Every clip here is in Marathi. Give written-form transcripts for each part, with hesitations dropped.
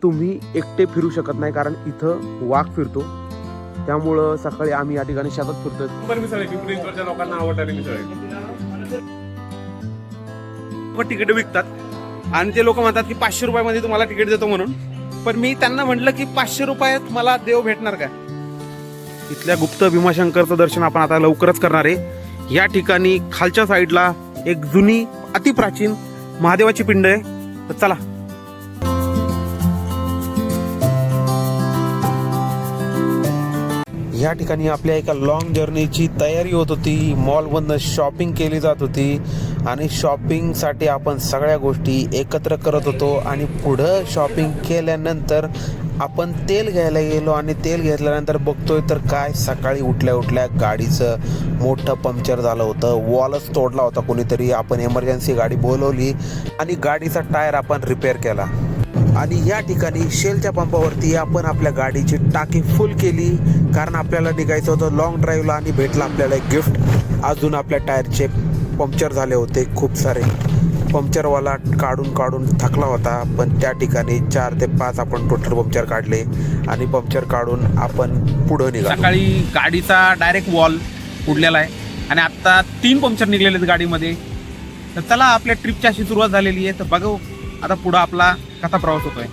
तुम्ही एकटे फिरू शकत नाही, कारण इथं वाघ फिरतो. त्यामुळं सकाळी आम्ही या ठिकाणी शेतात फिरतोय. पिंपरी लोकांना आवडणारी मिसळ तिकीट विकतात आणि ते लोक म्हणतात की 500 रुपयामध्ये तुम्हाला तिकीट देतो म्हणून. पण मी त्यांना म्हटलं की 500 रुपयात मला देव भेटणार का. इथल्या गुप्त भीमाशंकरचं दर्शन आपण आता लवकरच करणार आहे. या ठिकाणी खालच्या साईडला एक जुनी अतिप्राचीन महादेवाची पिंड आहे. तर चला. या ठिकाणी आपल्या एका लॉंग जर्नीची तयारी होत होती. मॉलमधनं शॉपिंग केली जात होती आणि शॉपिंगसाठी आपण सगळ्या गोष्टी एकत्र करत होतो. आणि पुढं शॉपिंग केल्यानंतर आपण तेल घ्यायला गेलो आणि तेल घेतल्यानंतर बघतोय तर काय, सकाळी उठल्या उठल्या गाडीचं मोठं पंक्चर झालं होतं. वॉलच तोडला होता कोणीतरी. आपण इमर्जन्सी गाडी बोलवली आणि गाडीचा टायर आपण रिपेअर केला. आणि या ठिकाणी शेलच्या पंपावरती आपण आपल्या गाडीची टाकी फुल केली, कारण आपल्याला निघायचं होतं लॉंग ड्राईव्हला. आणि भेटलं आपल्याला एक गिफ्ट. अजून आपल्या टायरचे पंक्चर झाले होते खूप सारे. पंक्चरवाला काढून थकला होता, पण त्या ठिकाणी 4 ते 5 आपण टोटल पंक्चर काढले आणि पंक्चर काढून आपण पुढं निघालो. सकाळी गाडीचा डायरेक्ट वॉल उडलेला आहे आणि आता 3 पंक्चर निघलेले आहेत गाडीमध्ये. तर चला, आपल्या ट्रिपची अशी सुरुवात झालेली आहे. तर बघू आता पुढं आपला कसा प्रवास होतोय.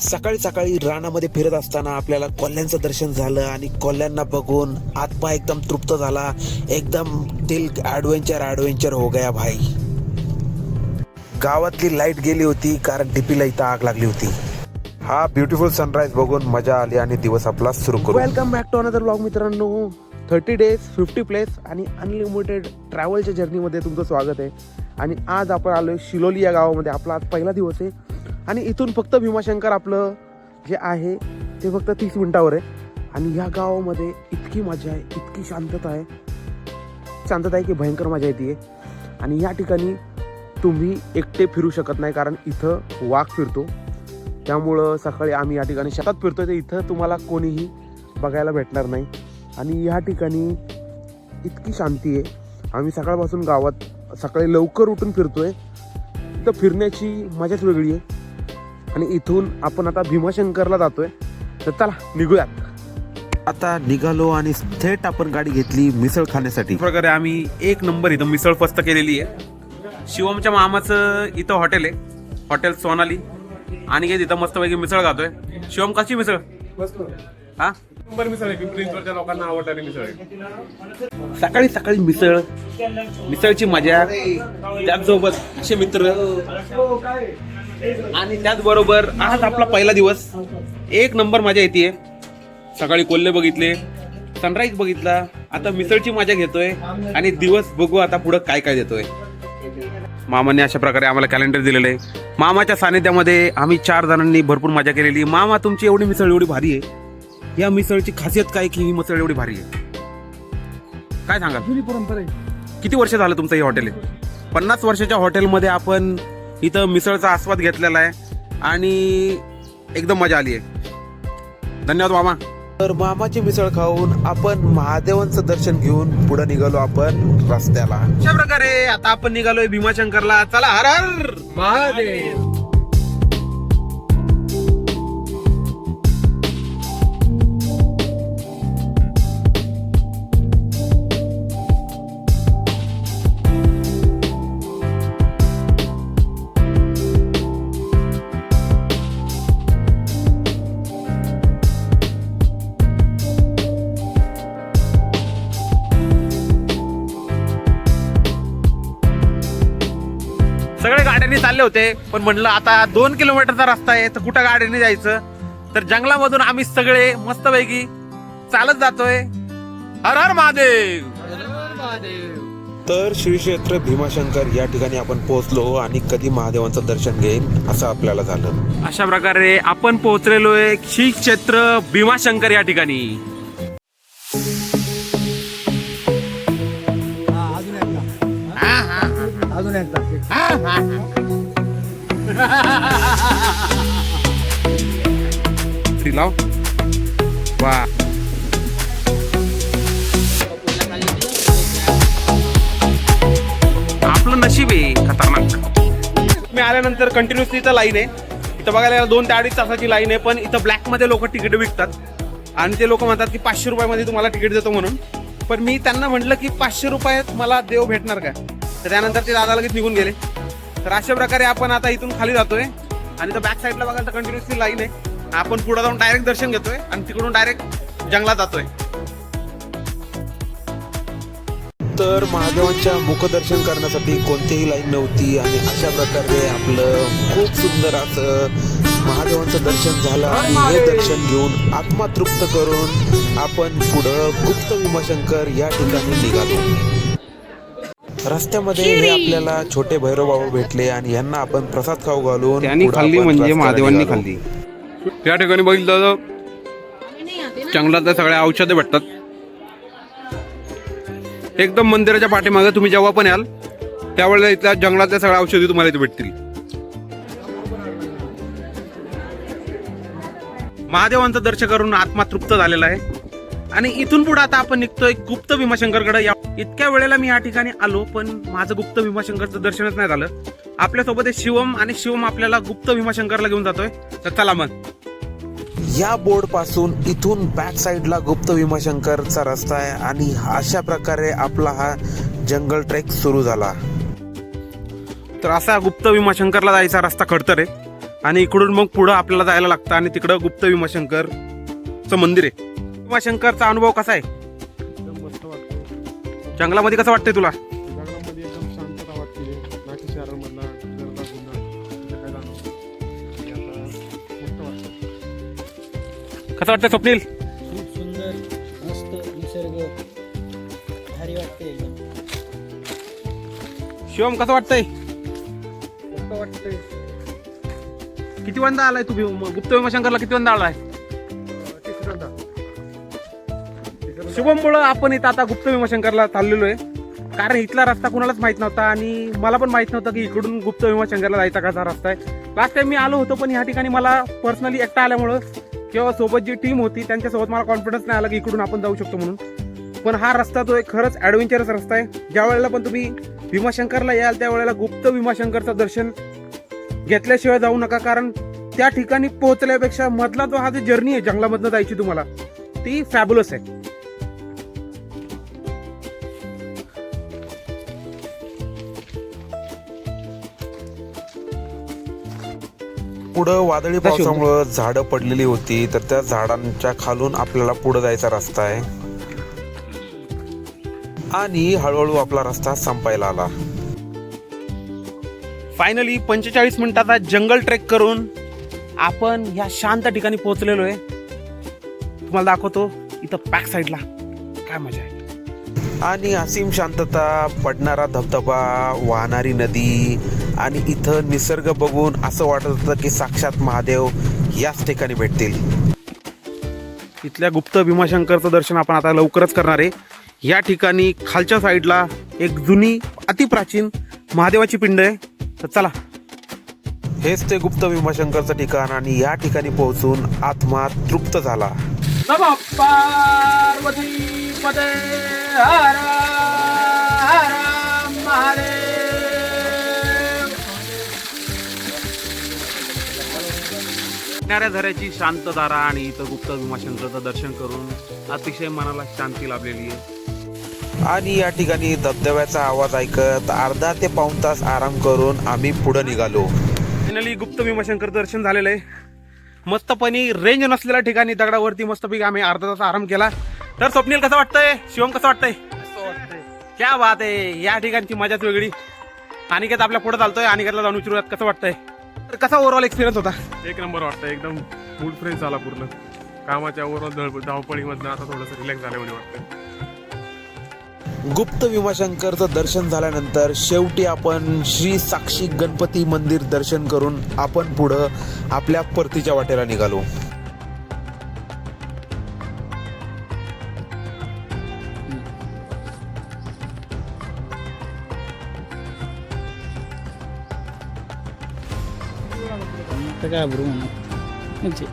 सकाळी सकाळी रानामध्ये फिरत असताना आपल्याला कोल्ह्यांचं दर्शन झालं आणि कोल्ह्यांना बघून आत्मा एकदम तृप्त झाला. एकदम दिल ॲडव्हेंचर हो गया भाई. गावातली लाईट गेली होती कारण डीपीला इथं आग लागली होती. हा ब्युटिफुल सनराईज बघून मजा आली आणि दिवस आपला सुरू करू. Welcome back to another vlog मित्रांनो. 30 डेज 50 प्लेस आणि अनलिमिटेड ट्रॅव्हलच्या जर्नीमध्ये तुमचं स्वागत आहे. आणि आज आपण आलोय शिलोली या गावामध्ये. आपला आज पहिला दिवस आहे आणि इथून फक्त भीमाशंकर आपलं जे आहे ते फक्त 30 मिनिटावर आहे. आणि या गावामध्ये इतकी मजा आहे, इतकी शांतता आहे की भयंकर मजा येते. आणि या ठिकाणी तुम्ही एकटे फिरू शकत नाही, कारण इथं वाघ फिरतो. त्यामुळं सकाळी आम्ही या ठिकाणी शेतात फिरतोय, तर इथं तुम्हाला कोणीही बघायला भेटणार नाही. आणि या ठिकाणी इतकी शांती आहे. आम्ही सकाळपासून गावात सकाळी लवकर उठून फिरतोय. इथं फिरण्याची मजाच वेगळी आहे. आणि इथून आपण आता भीमाशंकरला जातोय. तर चला निघूयात. आता निघालो आणि थेट आपण गाडी घेतली मिसळ खाण्यासाठी. प्रकारे आम्ही 1 नंबर इथं मिसळ फस्त केलेली आहे. शिवमच्या मामाचं इथं हॉटेल आहे, हॉटेल सोनाली. आणि तिथं मस्तपैकी मिसळ खातोय. शिवम, कशी मिसळ? हा, नंबर मिसळ आहे. पिंपरी लोकांना आवडणारी मिसळ आहे. सकाळी सकाळी मिसळची मजा, त्याचसोबत असे मित्र आणि त्याचबरोबर आज आपला पहिला दिवस. 1 नंबर मजा येते. सकाळी कोल्हे बघितले, सनराईज बघितला, आता मिसळची मजा घेतोय आणि दिवस बघू आता पुढं काय काय देतोय. मामाने अशा प्रकारे आम्हाला कॅलेंडर दिलेलं आहे. मामाच्या सानिध्यामध्ये आम्ही 4 जणांनी भरपूर मजा केलेली. मामा, तुमची एवढी मिसळ एवढी भारी आहे, या मिसळची खासियत काय की ही मिसळ एवढी भारी आहे, काय सांगाल? जुनी परंपरा आहे. किती वर्ष झालं तुमचं हे हॉटेल आहे? 50 वर्षाच्या हॉटेलमध्ये आपण इथं मिसळचा आस्वाद घेतलेला आहे आणि एकदम मजा आली आहे. धन्यवाद मामा. तर मामाची मिसळ खाऊन आपण महादेवांचं दर्शन घेऊन पुढे निघालो आपण रस्त्याला. अशा प्रकारे आता आपण निघालोय भीमाशंकरला. चला, हर हर महादेव. सगळे गाड्यांनी चालले होते, पण म्हणलं आता 2 किलोमीटरचा रस्ता आहे तर कुठं गाडीने जायचं. तर जंगलामधून आम्ही सगळे मस्तपैकी चालत जातोय. हर हर महादेव. तर श्री क्षेत्र भीमाशंकर या ठिकाणी आपण पोहोचलो आणि कधी महादेवांचं दर्शन घेईन असं आपल्याला झालं. अशा प्रकारे आपण पोहोचलेलो आहे श्री क्षेत्र भीमाशंकर या ठिकाणी. अजून एकदा लाव. वा, आपलं नशीब आहे खतरनाक. मी आल्यानंतर कंटिन्युअसली इथं लाईन आहे. इथं बघायला गेलं 2 ते 2.5 तासाची लाईन आहे, पण इथं ब्लॅकमध्ये लोक तिकीट विकतात आणि ते लोक म्हणतात की 500 रुपयामध्ये तुम्हाला तिकीट देतो म्हणून. पण मी त्यांना म्हटलं की 500 रुपयात मला देव भेटणार का, तर त्यानंतर ते दादा लगेच निघून गेले. तर अशा प्रकारे आपण आता इथून खाली जातोय आणि तर बॅक साईडला बघायला तर कंटिन्युअसली लाईन आहे. आपण पुढे जाऊन डायरेक्ट दर्शन घेतोय आणि तिकडून डायरेक्ट जंगलात जातोय. तर महादेवांच्या मुखदर्शन करण्यासाठी कोणतीही लाईन नव्हती आणि अशा प्रकारे आपलं खूप सुंदर असं महादेवांचं दर्शन झालं आणि हे दर्शन घेऊन आत्मा तृप्त करून आपण पुढं गुप्त भीमाशंकर या ठिकाणी निघालो. रस्त्यामध्ये हे आपल्याला छोटे भैरव बाबा भेटले आणि यांना आपण प्रसाद खाऊ घालून त्यांनी पुढं खाल्ली आपण म्हणजे रस्त्याला महादेवांनी निघालो. खाल्ली. त्या ठिकाणी बघितलं तर जंगलातल्या सगळ्या औषधे भेटतात. एकदम मंदिराच्या पाठीमागे तुम्ही जेव्हा पण याल त्यावेळेला इथल्या जंगलातल्या सगळ्या औषधी तुम्हाला इथे भेटतील. महादेवांचं दर्शन करून आत्मा तृप्त झालेला आहे आणि इथून पुढे आता आपण निघतोय गुप्त भीमाशंकरकडे. इतक्या वेळेला मी या ठिकाणी आलो पण माझं गुप्त भीमाशंकरचं दर्शनच नाही झालं. आपल्यासोबत आहे शिवम आणि शिवम आपल्याला गुप्त भीमाशंकरला घेऊन जातोय. तर चला मग. या बोर्ड पासून इथून बॅक साईडला गुप्त भीमाशंकरचा रस्ता आहे आणि अशा प्रकारे आपला हा जंगल ट्रेक सुरू झाला. तर असा गुप्त भीमाशंकरला जायचा रस्ता खडतर आहे आणि इकडून मग पुढं आपल्याला जायला लागतं आणि तिकडं गुप्त भीमाशंकरचं मंदिर आहे. भीमाशंकरचा अनुभव कसा आहे? एकदम मस्त वाटतं. जंगलामध्ये कसं वाटतंय तुला? जंगलामध्ये एकदम शांतता वाटते. नाकी शहरामधला गर्दा गुन्हा काय जाणवतं. आणि आता मस्त वाटतं. कसं वाटतं स्वप्नील? खूप सुंदर मस्त निसर्ग भारी वाटते एकदम. शिवम कसं वाटतंय? मस्त वाटतंय. किती वंदा आलाय तू गुप्त भीमाशंकरला? किती वंदा आलाय? तिसऱ्यांदा. शुभममुळं आपण इथं आता गुप्त भीमाशंकरला चाललेलो आहे कारण इथला रस्ता कुणालाच माहित नव्हता आणि मला पण माहित नव्हतं की इकडून गुप्त भीमाशंकरला जायचा कसा रस्ता आहे. लास्ट टाइम मी आलो होतो पण ह्या ठिकाणी मला पर्सनली एकटा आल्यामुळं किंवा सोबत जी टीम होती त्यांच्यासोबत मला कॉन्फिडन्स नाही आला की इकडून आपण जाऊ शकतो म्हणून. पण हा रस्ता तो एक खरंच ॲडव्हेंचरस रस्ता आहे. ज्या वेळेला पण तुम्ही भीमाशंकरला याल त्यावेळेला गुप्त भीमाशंकरचं दर्शन घेतल्याशिवाय जाऊ नका कारण त्या ठिकाणी पोहोचल्यापेक्षा मधला तो हा जी जर्नी आहे जंगलामधनं जायची तुम्हाला ती फॅब्युलस आहे. पुढं वादळी पावसामुळं झाडं पडलेली होती तर त्या झाडांच्या खालून आपल्याला पुढे जायचा रस्ता आहे आणि हळूहळू आपला रस्ता संपायला आला. फायनली 45 मिनिटाचा जंगल ट्रेक करून आपण ह्या शांत ठिकाणी पोहोचलेलो आहे. तुम्हाला दाखवतो इथं बॅक साईडला काय मजा आहे. आणि असीम शांतता, पडणारा धबधबा, वाहणारी नदी आणि इथं निसर्ग बघून असं वाटत होतं की साक्षात महादेव याच ठिकाणी भेटतील. इथल्या गुप्त भीमाशंकरचं दर्शन आपण आता लवकरच करणार आहे. या ठिकाणी खालच्या साईडला एक जुनी अतिप्राचीन महादेवाची पिंड आहे. तर चला. हेच ते गुप्त भीमाशंकरचं ठिकाण आणि या ठिकाणी पोहोचून आत्मा तृप्त झाला. नमः पार्वती पते हर हर महादेव. किनाऱ्या झऱ्याची शांत धारा आणि इथं गुप्त भीमाशंकरचं दर्शन करून अतिशय मनाला शांती लाभलेली आहे. आणि या ठिकाणी धबधब्याचा आवाज ऐकत अर्धा ते पाऊण तास आराम करून आम्ही पुढे निघालो. फायनली गुप्त भीमाशंकर दर्शन झालेलं आहे. मस्तपणी रेंज नसलेल्या ठिकाणी दगडावरती मस्तपैकी आम्ही अर्धा तास आराम केला. तर स्वप्नील कसं वाटतंय? शिवम कसं वाटतंय? क्या बात आहे. या ठिकाणची मजाच वेगळी. अनिकेत आपल्या पुढे चालतोय. अनिकेतला जाऊन विचारूयात कसं वाटतंय. तर कसा ओव्हरऑल एक्सपिरियन्स होता? एक नंबर वाटतं. एकदम मूड फ्रेश झाला पूर्ण. कामाच्या ओव्हरऑल धावपळीमधनं आता थोडंसं रिलॅक्स झालं म्हणजे वाटतं. गुप्त भीमाशंकरचं दर्शन झाल्यानंतर शेवटी आपण श्री साक्षी गणपती मंदिर दर्शन करून आपण पुढं आपल्या परतीच्या वाटेला निघालो. काय ब्रो म्हणजे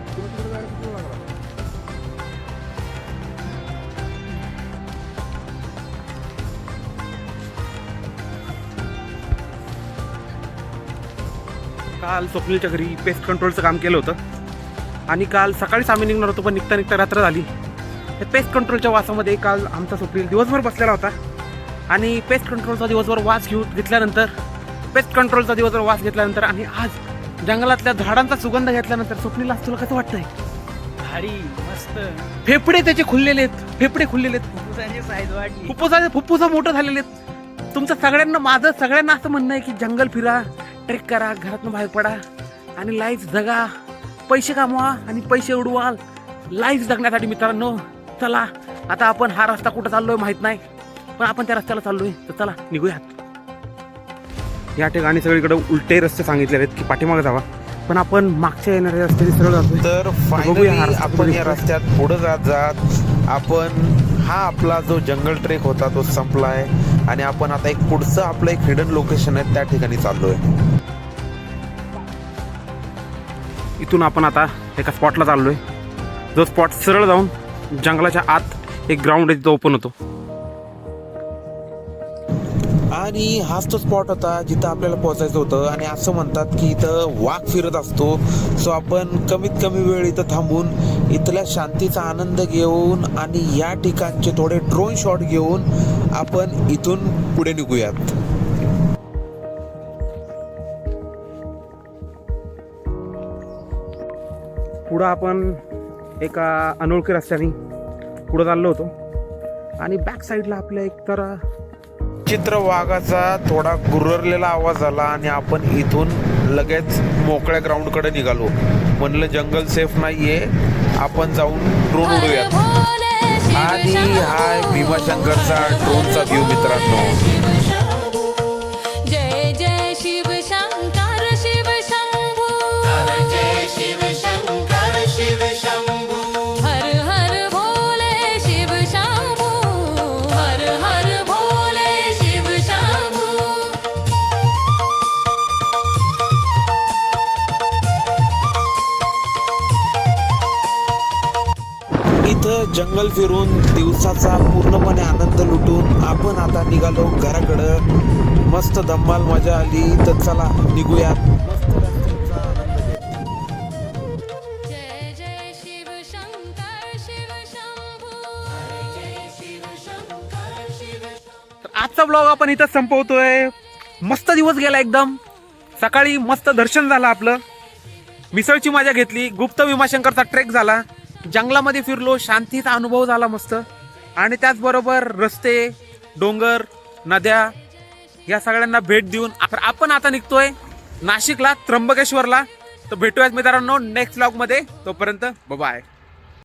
काल स्वप्नीलच्या घरी पेस्ट कंट्रोलचं काम केलं होतं आणि काल सकाळीच आम्ही निघणार होतो, पण निघता निघता रात्र झाली. त्या पेस्ट कंट्रोलच्या वासामध्ये काल आमचा स्वप्नील दिवसभर बसलेला होता आणि पेस्ट कंट्रोलचा दिवसभर वास घेतल्यानंतर आणि आज जंगलातल्या झाडांचा सुगंध घेतल्यानंतर स्वप्नील आज तुला कसं वाटतंय? भारी मस्त. फेफडे त्याचे खुललेले आहेत, फुफ्फुसाची साईज वाढली. फुफ्फुसा मोठं झालेले आहेत. तुमचं सगळ्यांना असं म्हणणं आहे की जंगल फिरा, ट्रेक करा, घरातून बाहेर पडा आणि लाईफ जगा, पैसे कमवा आणि पैसे उडवा. लाईफ जगण्यासाठी मित्रांनो चला, आता आपण हा रस्ता कुठं चाललोय माहित नाही, पण आपण त्या रस्त्याला चाललोय, तर चला निघूयात. या ठिकाणी सगळीकडे उलटे रस्ते सांगितलेले आहेत की पाठीमागे जावा, पण आपण मागच्या येणाऱ्या रस्त्याने सरळ जातोय. तर फायनली आपण या रस्त्यात पुढे जात आपण हा आपला जो जंगल ट्रेक होता तो संपलाय आणि आपण आता एक पुढचं आपलं एक हिडन लोकेशन आहे त्या ठिकाणी चाललोय. इथून आपण आता एका स्पॉटला चाललोय, जो स्पॉट सरळ जाऊन जंगलाच्या आत एक ग्राउंड आहे तिथं ओपन होतो. आणि हाच तो स्पॉट होता जिथं आपल्याला पोहोचायचं होतं आणि असं म्हणतात की इथं वाघ फिरत असतो. सो आपण कमीत कमी वेळ इथं थांबून इथल्या शांतीचा आनंद घेऊन आणि या ठिकाणचे थोडे ड्रोन शॉट घेऊन आपण इथून पुढे निघूयात. पुढं आपण एका अनोळखी रस्त्याने पुढं चाललो होतो आणि बॅक साईडला आपल्या एक तर चित्र वाघाचा थोडा गुररलेला आवाज आला आणि आपण इथून लगेच मोकळ्या ग्राउंडकडे निघालो. म्हणलं जंगल सेफ नाहीये, आपण जाऊन ड्रोन उडूयात. आणि हा भीमाशंकरचा ड्रोनचा व्ह्यू मित्रांनो. जय जय शिव शंकर शिव शंभू, जय शिव शंकर शिव शंभू, हर हर भोले शिव शंभू, हर हर भोले शिव शंभू. इथं जंगल फिरून दिवसाचा पूर्णपणे आनंद लुटून आपण आता निघालो घराकडं. मस्त धम्माल मजा आली, तर चला निघूयात. मस्त रस्त्याचा आनंद घेत. जय जय शिव शंकर शिव शंभू, जय शिव शंकर शिव शंभू. तर आजचा ब्लॉग आपण इथं संपवतोय. मस्त दिवस गेला एकदम. सकाळी मस्त दर्शन झालं आपलं, मिसळची मजा घेतली, गुप्त भीमाशंकरचा ट्रेक झाला, जंगलामध्ये फिरलो, शांतीचा अनुभव झाला मस्त. आणि त्याचबरोबर रस्ते, डोंगर, नद्या या सगळ्यांना भेट देऊन आपण आता निघतोय नाशिकला, त्र्यंबकेश्वरला. तर भेटूयात मित्रांनो नेक्स्ट ब्लॉग मध्ये. तोपर्यंत बाय.